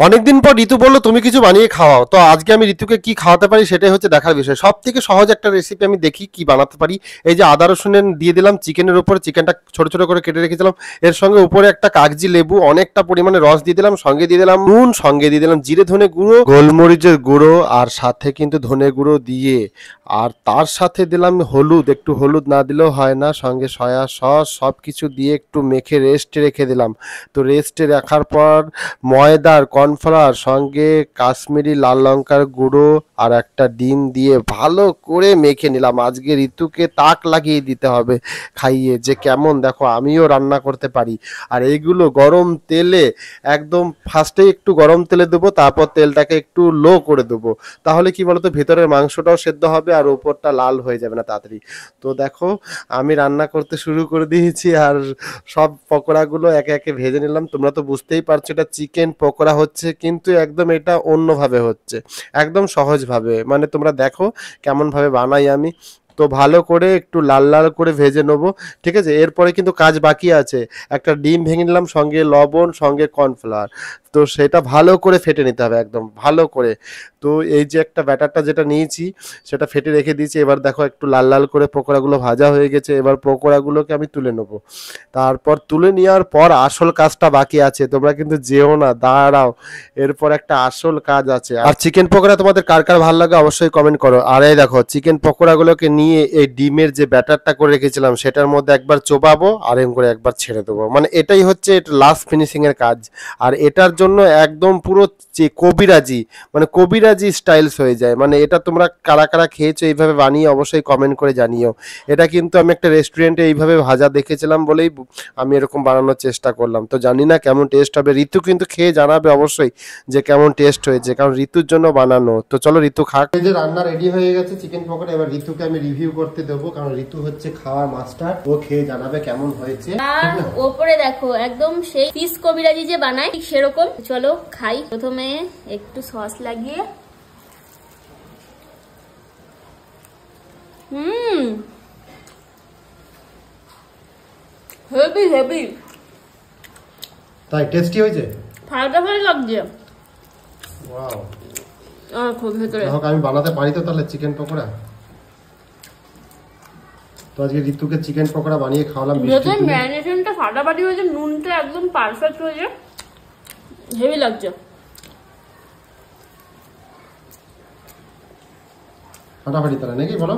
অনেকদিন পর ঋতু বললো তুমি কিছু বানিয়ে খাওয়াও, তো আজকে আমি ঋতুকে কি খাওয়াতে পারি সেটাই হচ্ছে দেখার বিষয়। সব থেকে সহজ একটা রেসিপি আমি দেখি কি বানাতে পারি। এই যে আদা রসুন দিয়ে দিলাম চিকেনের উপরে, চিকেনটা ছোট ছোট করে কেটে রেখেছিলাম। এর সঙ্গে উপরে একটা কাগজি লেবু অনেকটা পরিমাণে রস দিয়ে দিলাম, সঙ্গে দিয়ে দিলাম নুন, সঙ্গে দিয়ে দিলাম জিরে ধনে গুঁড়ো, গোলমরিচের গুঁড়ো, আর সাথে কিন্তু ধনে গুঁড়ো দিয়ে, আর তার সাথে দিলাম হলুদ, একটু হলুদ না দিলেও হয় না, সঙ্গে সয়া সস, সব কিছু দিয়ে একটু মেখে রেস্টে রেখে দিলাম। তো রেস্টে রাখার পর ময়দার কর্নফ্লাওয়ার সঙ্গে কাশ্মীরি লাল লঙ্কার গুঁড়ো আর একটা ডিম দিয়ে ভালো করে মেখে নিলাম। আজকে ঋতুকে তাক লাগিয়ে দিতে হবে খাইয়ে, যে কেমন দেখো আমিও রান্না করতে পারি। আর এইগুলো গরম তেলে, একদম ফার্স্টে একটু গরম তেলে দেবো, তারপর তেলটাকে একটু লো করে দেবো। তাহলে কি বলতো, ভেতরের মাংসটাও সেদ্ধ হবে আর উপরটা লাল হয়ে যাবে না তাড়াতাড়ি। তো দেখো আমি রান্না করতে শুরু করে দিয়েছি, আর সব পকোড়াগুলো একে একে ভেজে নিলাম। তোমরা তো বুঝতেই পারছো এটা চিকেন পকোড়া হচ্ছে, কিন্তু একদম এটা অন্যভাবে হচ্ছে, একদম সহজভাবে। মানে তোমরা দেখো কেমন ভাবে বানাই আমি। তো ভালো করে একটু লাল লাল করে ভেজে নেবো, ঠিক আছে। এরপরে কিন্তু কাজ বাকি আছে। একটা ডিম ভেঙে নিলাম, সঙ্গে লবণ, সঙ্গে কর্নফ্লাওয়ার। তো সেটা ভালো করে ফেটে নিতে হবে, একদম ভালো করে। তো এই যে একটা ব্যাটারটা যেটা নিয়েছি সেটা ফেটে রেখে দিয়েছি। এবার দেখো একটু লাল লাল করে পকোড়াগুলো ভাজা হয়ে গেছে। এবার পকোড়াগুলোকে আমি তুলে নেবো। তারপর তুলে নেওয়ার পর আসল কাজটা বাকি আছে, তোমরা কিন্তু যেও না, দাঁড়াও, এরপর একটা আসল কাজ আছে। আর চিকেন পকোড়া তোমাদের কার কার ভালো লাগে অবশ্যই কমেন্ট করো। আর এই দেখো চিকেন পকোড়াগুলোকে নিয়ে এই ডিমের যে ব্যাটারটা করে রেখেছিলাম সেটার মধ্যে একবার চোবাবো আর এরকম করে একবার ছেড়ে দেবো। মানে এটাই হচ্ছে এটা লাস্ট ফিনিশিং এর কাজ। আর এটার জন্য একদম পুরো কবিরাজি, মানে কবিরাজি স্টাইলস হয়ে যায়। মানে এটা তোমরা কারা কারা খেয়েছো এইভাবে বানিয়ে অবশ্যই কমেন্ট করে জানিও। এটা কিন্তু আমি একটা রেস্টুরেন্টে এইভাবে ভাজা দেখেছিলাম বলেই আমি এরকম বানানোর চেষ্টা করলাম। তো জানি না কেমন টেস্ট হবে, ঋতু কিন্তু খেয়ে জানাবে অবশ্যই যে কেমন টেস্ট হয়েছে, কারণ ঋতুর জন্য বানানো। তো চলো ঋতু খাক। এই যে রান্না রেডি হয়ে গেছে চিকেন পকোড়া, এবার ঋতুকে আমি রিভিউ করতে দেবো, কারণ ঋতু হচ্ছে খাওয়ার মাস্টার, ও খেয়ে জানাবে কেমন হয়েছে। আর ওপরে দেখো একদম সেই ফিশ কবিরাজি যে বানায় ঠিক সেরকম। চলো খাই। প্রথমে একটু সস লাগিয়ে। হেভি হেভি, তাই টেস্টি হয়েছে, ফাটাফাটি লাগছে। ওয়াও। আর খুব ভেতরে আমি বানাতে পারি তো তাহলে চিকেন পকোড়া। তো আজকে ঋতুকে চিকেন পকোড়া বানিয়ে খাওয়ালাম। ভেতরে ম্যারিনেশনটা ফাটাফাটি হয়েছে, নুনটা একদম পারফেক্ট হয়েছে, হেভি লাগছে। ফাটাফাটি তাহলে নাকি বলো?